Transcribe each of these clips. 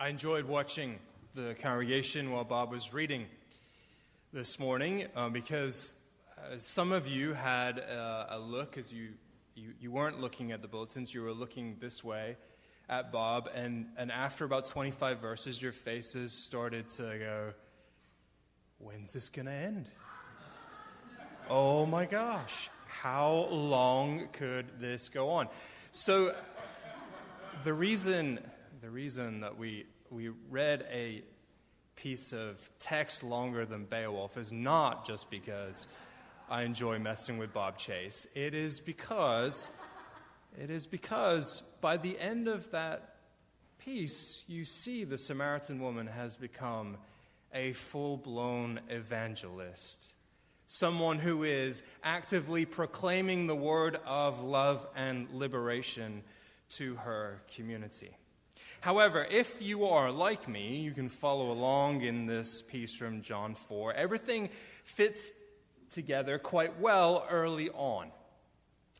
I enjoyed watching the congregation while Bob was reading this morning because some of you had a look as you weren't looking at the bulletins, you were looking this way at Bob, and after about 25 verses, your faces started to go, when's this going to end? Oh my gosh, how long could this go on? So the reason that we read a piece of text longer than Beowulf is not just because I enjoy messing with Bob Chase. It is because by the end of that piece, you see the Samaritan woman has become a full-blown evangelist. Someone who is actively proclaiming the word of love and liberation to her community. However, if you are like me, you can follow along in this piece from John 4. Everything fits together quite well early on.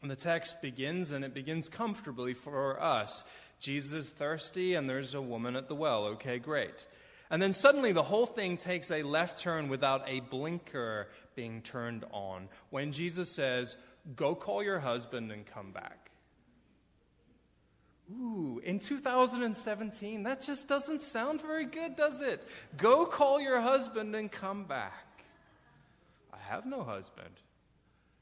And the text begins, and it begins comfortably for us. Jesus is thirsty, and there's a woman at the well. Okay, great. And then suddenly the whole thing takes a left turn without a blinker being turned on when Jesus says, "Go call your husband and come back." Ooh, in 2017, that just doesn't sound very good, does it? Go call your husband and come back. I have no husband.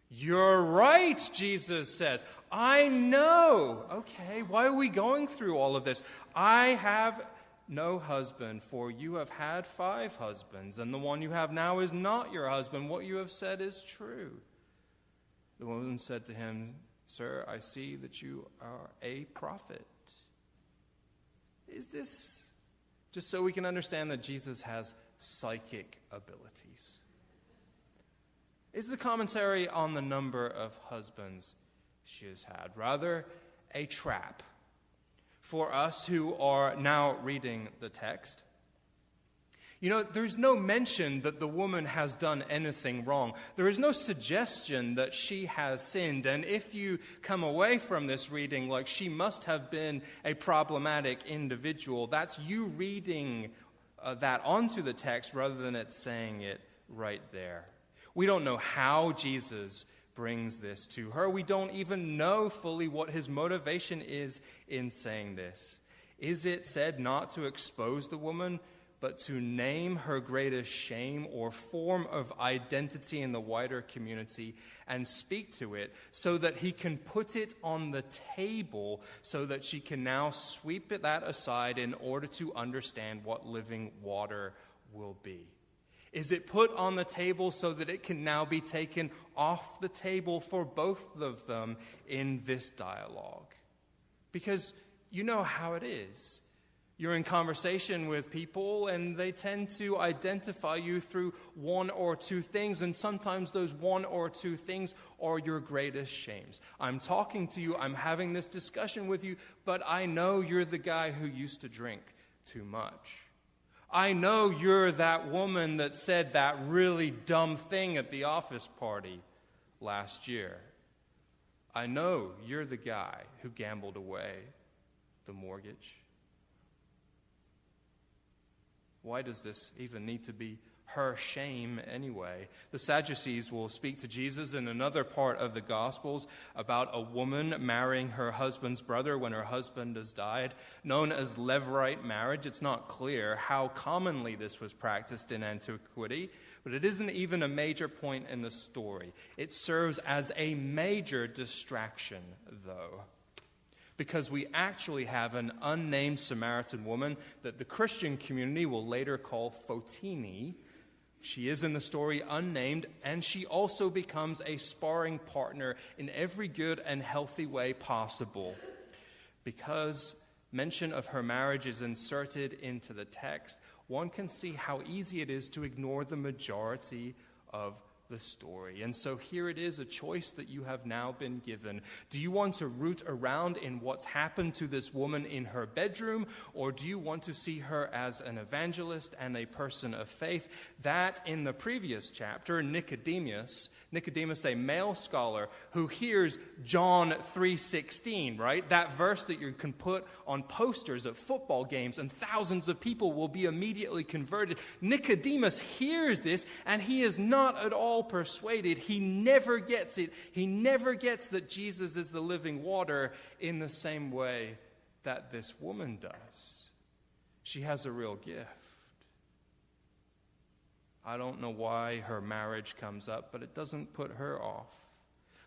You're right, Jesus says. I know. Okay, why are we going through all of this? I have no husband, for you have had 5 husbands, and the one you have now is not your husband. What you have said is true. The woman said to him, "Sir, I see that you are a prophet." Is this just so we can understand that Jesus has psychic abilities? Is the commentary on the number of husbands she has had rather a trap for us who are now reading the text? You know, there's no mention that the woman has done anything wrong. There is no suggestion that she has sinned. And if you come away from this reading like she must have been a problematic individual, that's you reading that onto the text rather than it saying it right there. We don't know how Jesus brings this to her. We don't even know fully what his motivation is in saying this. Is it said not to expose the woman, but to name her greatest shame or form of identity in the wider community and speak to it so that he can put it on the table so that she can now sweep that aside in order to understand what living water will be? Is it put on the table so that it can now be taken off the table for both of them in this dialogue? Because you know how it is. You're in conversation with people, and they tend to identify you through one or two things, and sometimes those one or two things are your greatest shames. I'm talking to you, I'm having this discussion with you, but I know you're the guy who used to drink too much. I know you're that woman that said that really dumb thing at the office party last year. I know you're the guy who gambled away the mortgage. Why does this even need to be her shame anyway? The Sadducees will speak to Jesus in another part of the Gospels about a woman marrying her husband's brother when her husband has died, known as Levirate marriage. It's not clear how commonly this was practiced in antiquity, but it isn't even a major point in the story. It serves as a major distraction, though, because we actually have an unnamed Samaritan woman that the Christian community will later call Fotini. She is in the story unnamed, and she also becomes a sparring partner in every good and healthy way possible. Because mention of her marriage is inserted into the text, one can see how easy it is to ignore the majority of the story. And so here it is, a choice that you have now been given. Do you want to root around in what's happened to this woman in her bedroom, or do you want to see her as an evangelist and a person of faith? That in the previous chapter, Nicodemus, a male scholar who hears John 3:16, right? That verse that you can put on posters at football games and thousands of people will be immediately converted. Nicodemus hears this and he is not at all persuaded. He never gets it. He never gets that Jesus is the living water in the same way that this woman does. She has a real gift. I don't know why her marriage comes up, but it doesn't put her off.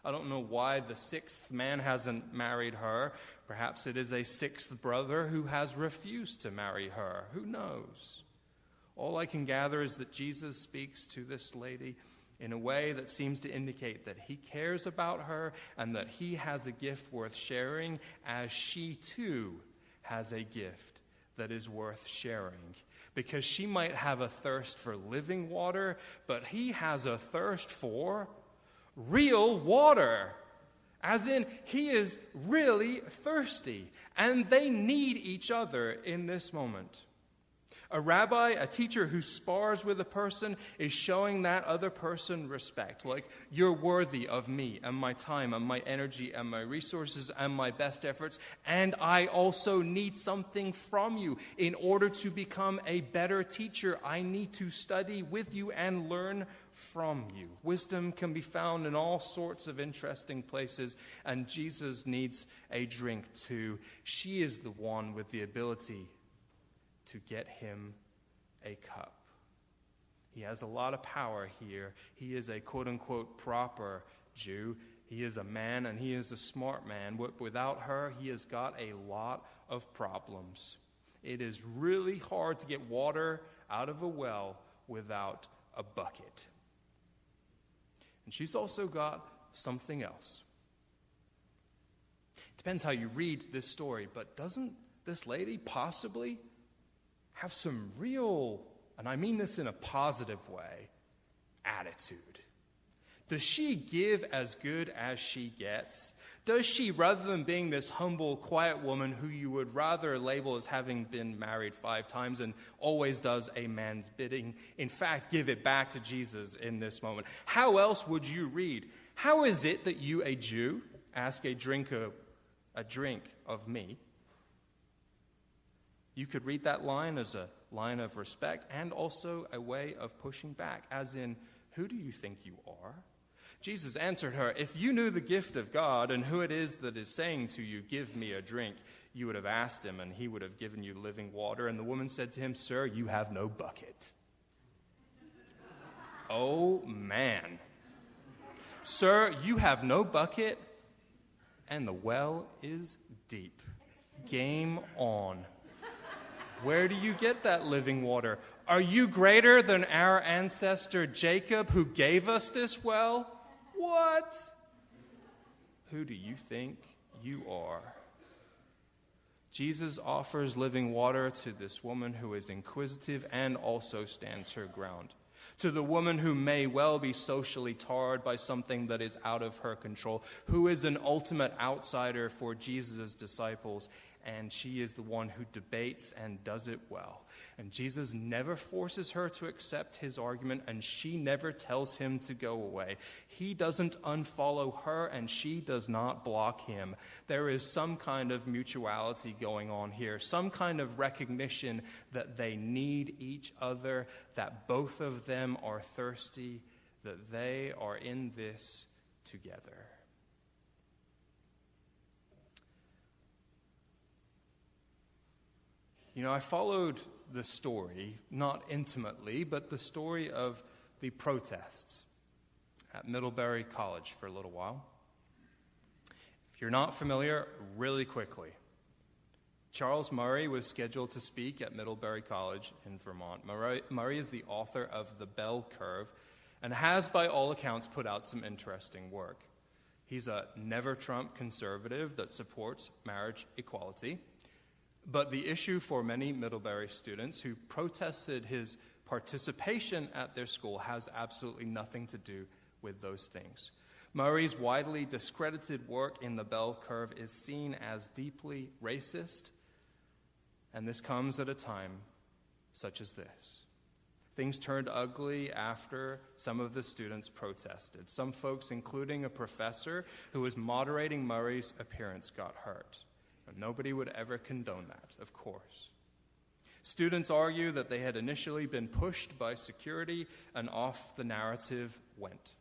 I don't know why the sixth man hasn't married her. Perhaps it is a sixth brother who has refused to marry her. Who knows? All I can gather is that Jesus speaks to this lady in a way that seems to indicate that he cares about her and that he has a gift worth sharing, as she too has a gift that is worth sharing. Because she might have a thirst for living water, but he has a thirst for real water. As in, he is really thirsty, and they need each other in this moment. A rabbi, a teacher who spars with a person, is showing that other person respect. Like, you're worthy of me and my time and my energy and my resources and my best efforts, and I also need something from you. In order to become a better teacher, I need to study with you and learn from you. Wisdom can be found in all sorts of interesting places, and Jesus needs a drink too. She is the one with the ability to get him a cup. He has a lot of power here. He is a quote-unquote proper Jew. He is a man, and he is a smart man. Without her, he has got a lot of problems. It is really hard to get water out of a well without a bucket. And she's also got something else. It depends how you read this story, but doesn't this lady possibly have some real, and I mean this in a positive way, attitude? Does she give as good as she gets? Does she, rather than being this humble, quiet woman who you would rather label as having been married 5 times and always does a man's bidding, in fact, give it back to Jesus in this moment? How else would you read? How is it that you, a Jew, ask a drink of me? You could read that line as a line of respect and also a way of pushing back, as in, who do you think you are? Jesus answered her, if you knew the gift of God and who it is that is saying to you, give me a drink, you would have asked him and he would have given you living water. And the woman said to him, sir, you have no bucket. Oh, man. Sir, you have no bucket and the well is deep. Game on. Where do you get that living water? Are you greater than our ancestor Jacob, who gave us this well? What? Who do you think you are? Jesus offers living water to this woman who is inquisitive and also stands her ground. To the woman who may well be socially tarred by something that is out of her control, who is an ultimate outsider for Jesus' disciples, and she is the one who debates and does it well. And Jesus never forces her to accept his argument, and she never tells him to go away. He doesn't unfollow her, and she does not block him. There is some kind of mutuality going on here, some kind of recognition that they need each other, that both of them are thirsty, that they are in this together. You know, I followed the story, not intimately, but the story of the protests at Middlebury College for a little while. If you're not familiar, really quickly, Charles Murray was scheduled to speak at Middlebury College in Vermont. Murray is the author of The Bell Curve and has, by all accounts, put out some interesting work. He's a never-Trump conservative that supports marriage equality. But the issue for many Middlebury students who protested his participation at their school has absolutely nothing to do with those things. Murray's widely discredited work in the bell curve is seen as deeply racist, and this comes at a time such as this. Things turned ugly after some of the students protested. Some folks, including a professor who was moderating Murray's appearance, got hurt. And nobody would ever condone that, of course. Students argue that they had initially been pushed by security, and off the narrative went.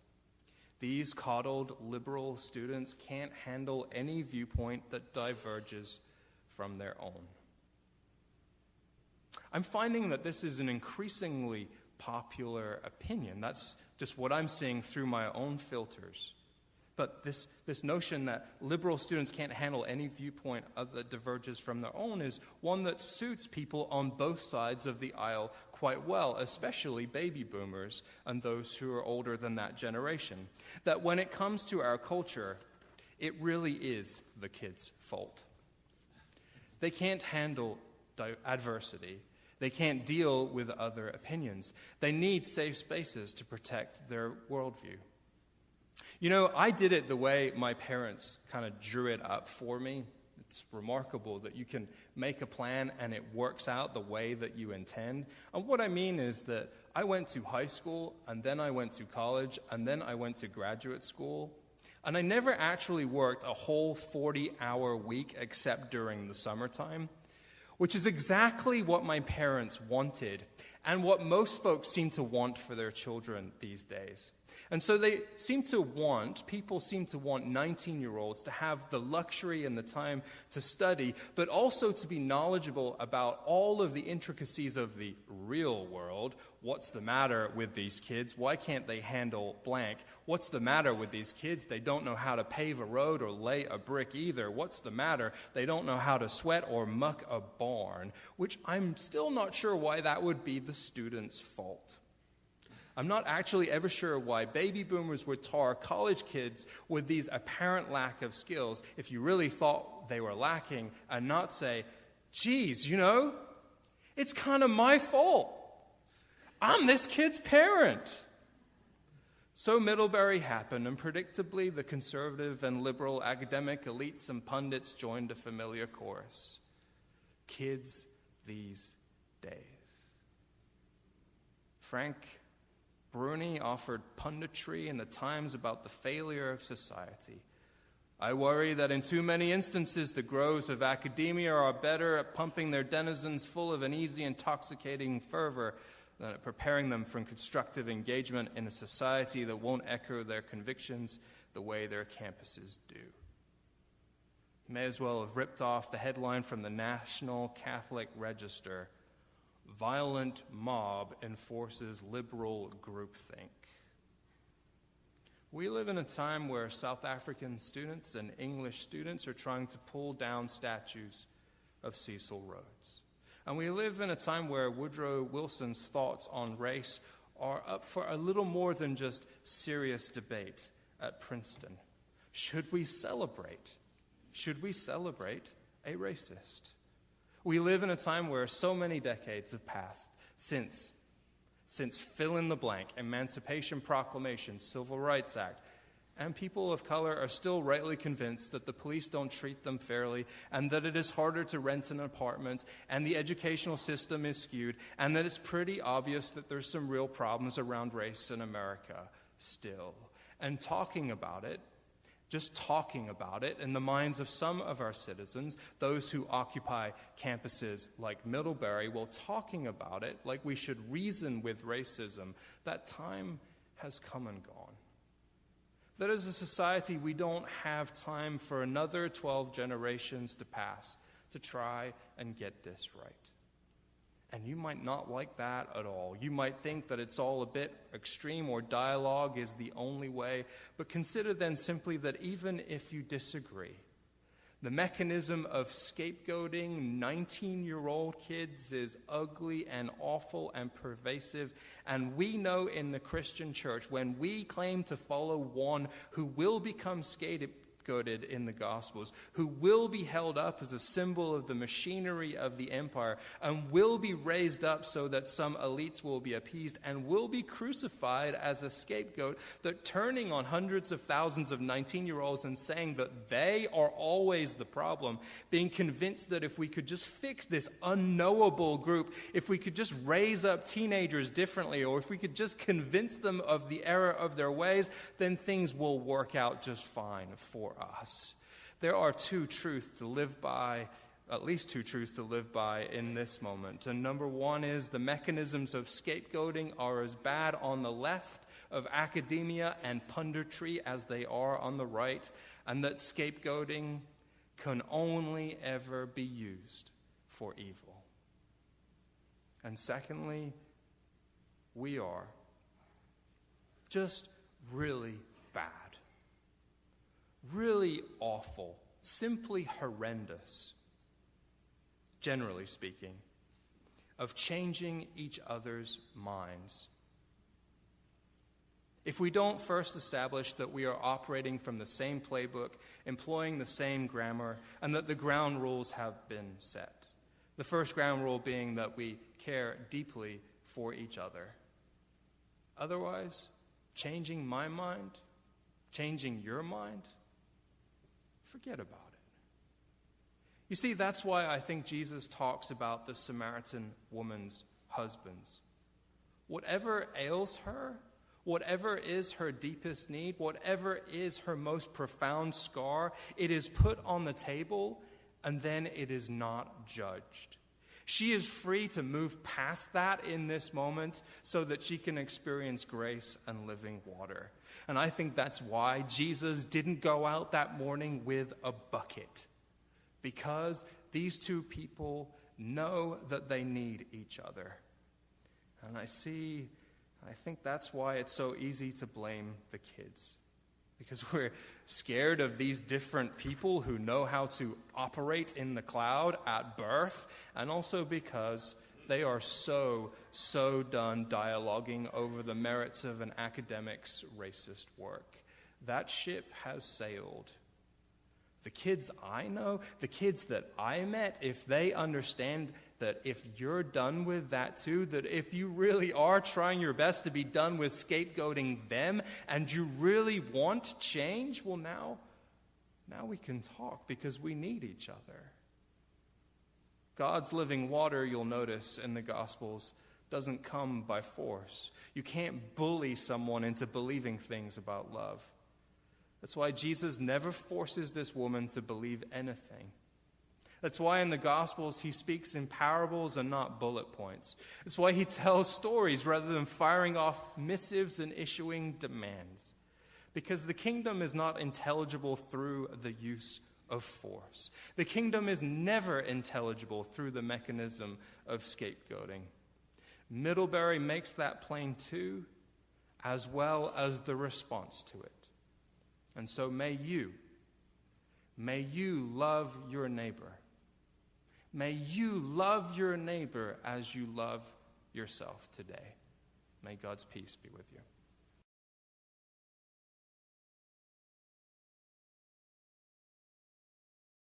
These coddled liberal students can't handle any viewpoint that diverges from their own. I'm finding that this is an increasingly popular opinion. That's just what I'm seeing through my own filters. But this notion that liberal students can't handle any viewpoint that diverges from their own is one that suits people on both sides of the aisle quite well, especially baby boomers and those who are older than that generation. That when it comes to our culture, it really is the kids' fault. They can't handle adversity. They can't deal with other opinions. They need safe spaces to protect their worldview. You know, I did it the way my parents kind of drew it up for me. It's remarkable that you can make a plan and it works out the way that you intend. And what I mean is that I went to high school, and then I went to college, and then I went to graduate school. And I never actually worked a whole 40-hour week except during the summertime, which is exactly what my parents wanted and what most folks seem to want for their children these days. And so people seem to want 19-year-olds to have the luxury and the time to study, but also to be knowledgeable about all of the intricacies of the real world. What's the matter with these kids? Why can't they handle blank? What's the matter with these kids? They don't know how to pave a road or lay a brick either. What's the matter? They don't know how to sweat or muck a barn, which I'm still not sure why that would be the student's fault. I'm not actually ever sure why baby boomers would tar college kids with these apparent lack of skills if you really thought they were lacking, and not say, geez, it's kind of my fault. I'm this kid's parent. So Middlebury happened, and predictably the conservative and liberal academic elites and pundits joined a familiar chorus. Kids these days. Frank Bruni offered punditry in the Times about the failure of society. I worry that in too many instances the groves of academia are better at pumping their denizens full of an easy, intoxicating fervor than at preparing them for constructive engagement in a society that won't echo their convictions the way their campuses do. You may as well have ripped off the headline from the National Catholic Register: Violent mob enforces liberal groupthink. We live in a time where South African students and English students are trying to pull down statues of Cecil Rhodes. And we live in a time where Woodrow Wilson's thoughts on race are up for a little more than just serious debate at Princeton. Should we celebrate? Should we celebrate a racist? We live in a time where so many decades have passed since fill in the blank, Emancipation Proclamation, Civil Rights Act, and people of color are still rightly convinced that the police don't treat them fairly, and that it is harder to rent an apartment, and the educational system is skewed, and that it's pretty obvious that there's some real problems around race in America still. And just talking about it in the minds of some of our citizens, those who occupy campuses like Middlebury, talking about it like we should reason with racism, that time has come and gone. That as a society, we don't have time for another 12 generations to pass to try and get this right. And you might not like that at all. You might think that it's all a bit extreme, or dialogue is the only way. But consider then simply that even if you disagree, the mechanism of scapegoating 19-year-old kids is ugly and awful and pervasive. And we know in the Christian church, when we claim to follow one who will become scapegoated in the Gospels, who will be held up as a symbol of the machinery of the empire and will be raised up so that some elites will be appeased and will be crucified as a scapegoat, that turning on hundreds of thousands of 19-year-olds and saying that they are always the problem, being convinced that if we could just fix this unknowable group, if we could just raise up teenagers differently, or if we could just convince them of the error of their ways, then things will work out just fine for us. There are two truths to live by, at least two truths to live by in this moment. And number one is the mechanisms of scapegoating are as bad on the left of academia and punditry as they are on the right, and that scapegoating can only ever be used for evil. And secondly, we are just really bad, really awful, simply horrendous, generally speaking, of changing each other's minds. If we don't first establish that we are operating from the same playbook, employing the same grammar, and that the ground rules have been set. The first ground rule being that we care deeply for each other. Otherwise, changing my mind, changing your mind, forget about it. You see, that's why I think Jesus talks about the Samaritan woman's husbands. Whatever ails her, whatever is her deepest need, whatever is her most profound scar, it is put on the table and then it is not judged. She is free to move past that in this moment so that she can experience grace and living water. And I think that's why Jesus didn't go out that morning with a bucket. Because these two people know that they need each other. And I think that's why it's so easy to blame the kids. Because we're scared of these different people who know how to operate in the cloud at birth, and also because they are so done dialoguing over the merits of an academic's racist work. That ship has sailed. The kids I know, the kids that I met, if they understand that if you're done with that too, that if you really are trying your best to be done with scapegoating them and you really want change, well now we can talk because we need each other. God's living water, you'll notice in the Gospels, doesn't come by force. You can't bully someone into believing things about love. That's why Jesus never forces this woman to believe anything. That's why in the Gospels he speaks in parables and not bullet points. That's why he tells stories rather than firing off missives and issuing demands. Because the kingdom is not intelligible through the use of force. The kingdom is never intelligible through the mechanism of scapegoating. Middlebury makes that plain too, as well as the response to it. And so may you love your neighbor. May you love your neighbor as you love yourself today. May God's peace be with you.